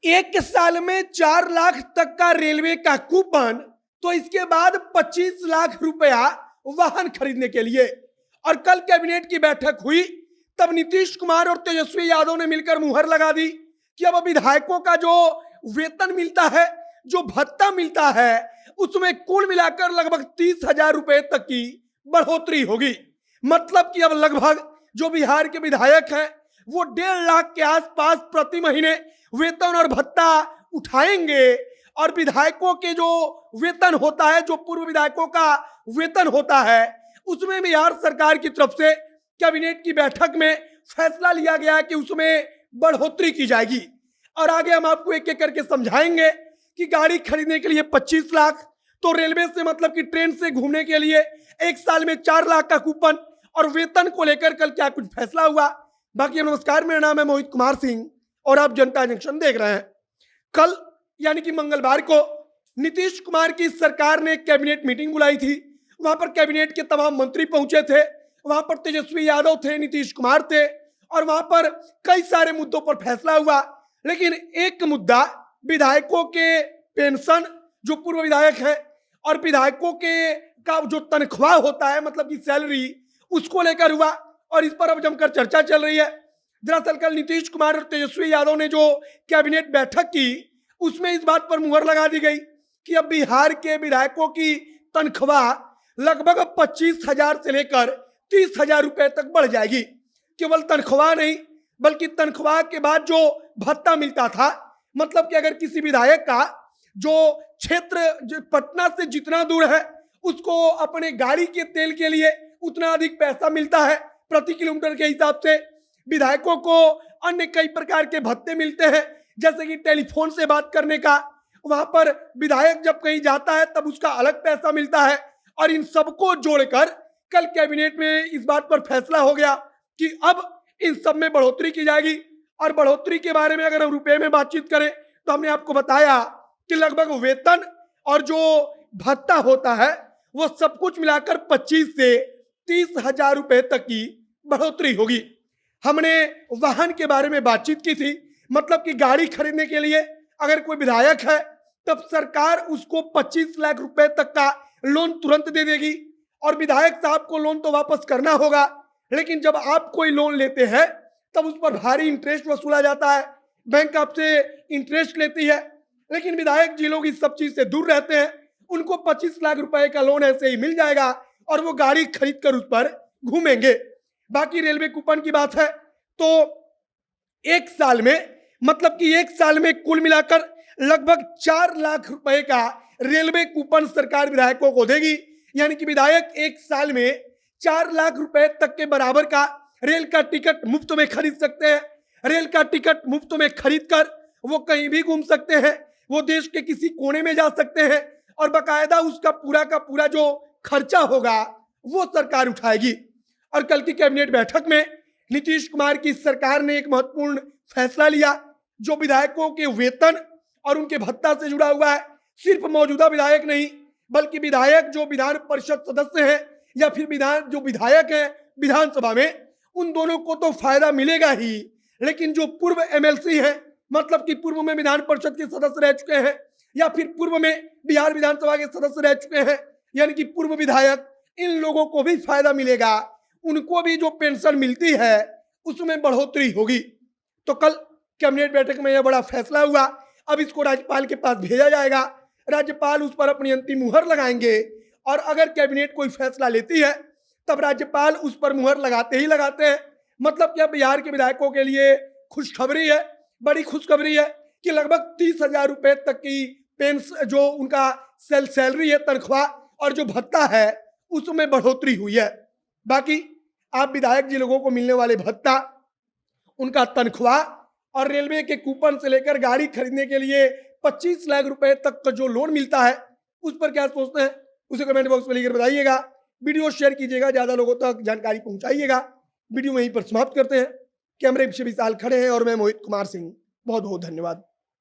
एक साल में 4 लाख तक का रेलवे का कूपन, तो इसके बाद 25 लाख रुपया वाहन खरीदने के लिए। और कल कैबिनेट की बैठक हुई, तब नीतीश कुमार और तेजस्वी यादव ने मिलकर मुहर लगा दी कि अब विधायकों का जो वेतन मिलता है, जो भत्ता मिलता है, उसमें कुल मिलाकर लगभग 30,000 रुपए तक की बढ़ोतरी होगी। मतलब कि अब लगभग जो बिहार के विधायक हैं वो 1.5 लाख के आसपास प्रति महीने वेतन और भत्ता उठाएंगे। और विधायकों के जो वेतन होता है, जो पूर्व विधायकों का वेतन होता है, उसमें बिहार सरकार की तरफ से कैबिनेट की बैठक में फैसला लिया गया कि उसमें बढ़ोतरी की जाएगी। और आगे हम आपको एक एक करके समझाएंगे कि गाड़ी खरीदने के लिए 25 लाख, तो रेलवे से मतलब कि ट्रेन से घूमने के लिए एक साल में 4 लाख का कूपन, और वेतन को लेकर कल क्या कुछ फैसला हुआ। बाकी नमस्कार, मेरा नाम है मोहित कुमार सिंह और आप जनता जंक्शन देख रहे हैं। कल यानी कि मंगलवार को नीतीश कुमार की सरकार ने कैबिनेट मीटिंग बुलाई थी। वहां पर कैबिनेट के तमाम मंत्री पहुंचे थे, वहां पर तेजस्वी यादव थे, नीतीश कुमार थे, और वहां पर कई सारे मुद्दों पर फैसला हुआ। लेकिन एक मुद्दा विधायकों के पेंशन, जो पूर्व विधायक हैं, और विधायकों के का जो तनख्वाह होता है, मतलब की सैलरी, उसको लेकर हुआ। और इस पर अब जमकर चर्चा चल रही है। दरअसल कल नीतीश कुमार और तेजस्वी यादव ने जो कैबिनेट बैठक की, उसमें इस बात पर मुहर लगा दी गई कि अब बिहार के विधायकों की तनख्वाह लगभग 25,000 से लेकर 30,000 रुपए तक बढ़ जाएगी। केवल तनख्वाह नहीं, बल्कि तनख्वाह के बाद जो भत्ता मिलता था, मतलब कि अगर किसी विधायक का जो क्षेत्र पटना से जितना दूर है, उसको अपने गाड़ी के तेल के लिए उतना अधिक पैसा मिलता है प्रति किलोमीटर के हिसाब से। विधायकों को अन्य कई प्रकार के भत्ते मिलते हैं, जैसे कि टेलीफोन से बात करने का, वहां पर विधायक जब कहीं जाता है तब उसका अलग पैसा मिलता है। और इन सबको जोड़कर कल कैबिनेट में इस बात पर फैसला हो गया कि अब इन सब में बढ़ोतरी की जाएगी। और बढ़ोतरी के बारे में अगर हम रुपए में बातचीत करें, तो हमने आपको बताया कि लगभग वेतन और जो भत्ता होता है, वो सब कुछ मिलाकर 25 से 30,000 रुपए तक की बढ़ोतरी होगी। हमने वाहन के बारे में बातचीत की थी, मतलब कि गाड़ी खरीदने के लिए अगर कोई विधायक है, तब सरकार उसको 25 लाख रुपए तक का लोन तुरंत दे देगी। और विधायक साहब को लोन तो वापस करना होगा, लेकिन जब आप कोई लोन लेते हैं तब उस पर भारी इंटरेस्ट वसूला जाता है, बैंक आपसे इंटरेस्ट लेती है। लेकिन विधायक जी लोग इस सब चीज से दूर रहते हैं, उनको 25 लाख रुपए का लोन ऐसे ही मिल जाएगा और वो गाड़ी खरीद कर उस पर घूमेंगे। बाकी रेलवे कूपन की बात है, तो एक साल में, मतलब कि एक साल में कुल मिलाकर लगभग 4 लाख रुपए का रेलवे कूपन सरकार विधायकों को देगी। यानी कि विधायक एक साल में 4 लाख रुपए तक के बराबर का रेल का टिकट मुफ्त में खरीद सकते हैं। रेल का टिकट मुफ्त में खरीद कर वो कहीं भी घूम सकते हैं, वो देश के किसी कोने में जा सकते हैं, और बाकायदा उसका पूरा का पूरा जो खर्चा होगा वो सरकार उठाएगी। और कल की कैबिनेट बैठक में नीतीश कुमार की सरकार ने एक महत्वपूर्ण फैसला लिया, जो विधायकों के वेतन और उनके भत्ता से जुड़ा हुआ है। सिर्फ मौजूदा विधायक नहीं, बल्कि विधायक जो विधान परिषद सदस्य हैं या फिर जो विधायक हैं विधानसभा में, उन दोनों को तो फायदा मिलेगा ही, लेकिन जो पूर्व एमएलसी हैं, मतलब कि पूर्व में विधान परिषद के सदस्य रह चुके हैं या फिर पूर्व में बिहार विधानसभा के सदस्य रह चुके हैं, यानी कि पूर्व विधायक, इन लोगों को भी फायदा मिलेगा। उनको भी जो पेंशन मिलती है उसमें बढ़ोतरी होगी। तो कल कैबिनेट बैठक में यह बड़ा फैसला हुआ। अब इसको राज्यपाल के पास भेजा जाएगा, राज्यपाल उस पर अपनी अंतिम मुहर लगाएंगे, और अगर कैबिनेट कोई फैसला लेती है तब राज्यपाल उस पर मुहर लगाते ही लगाते हैं। मतलब कि अब बिहार के विधायकों के लिए खुशखबरी है, बड़ी खुशखबरी है कि लगभग 30,000 रुपए तक की पेंशन, जो उनका सैलरी है, तनख्वाह और जो भत्ता है, उसमें बढ़ोतरी हुई है। बाकी आप विधायक जी लोगों को मिलने वाले भत्ता, उनका तनख्वाह और रेलवे के कूपन से लेकर गाड़ी खरीदने के लिए 25 लाख रुपए तक का जो लोन मिलता है, उस पर क्या सोचते हैं उसे कमेंट बॉक्स में लिखकर बताइएगा। वीडियो शेयर कीजिएगा, ज्यादा लोगों तक जानकारी पहुंचाइएगा। वीडियो वहीं पर समाप्त करते हैं। कैमरे पीछे विशाल खड़े हैं और मैं मोहित कुमार सिंह। बहुत बहुत धन्यवाद।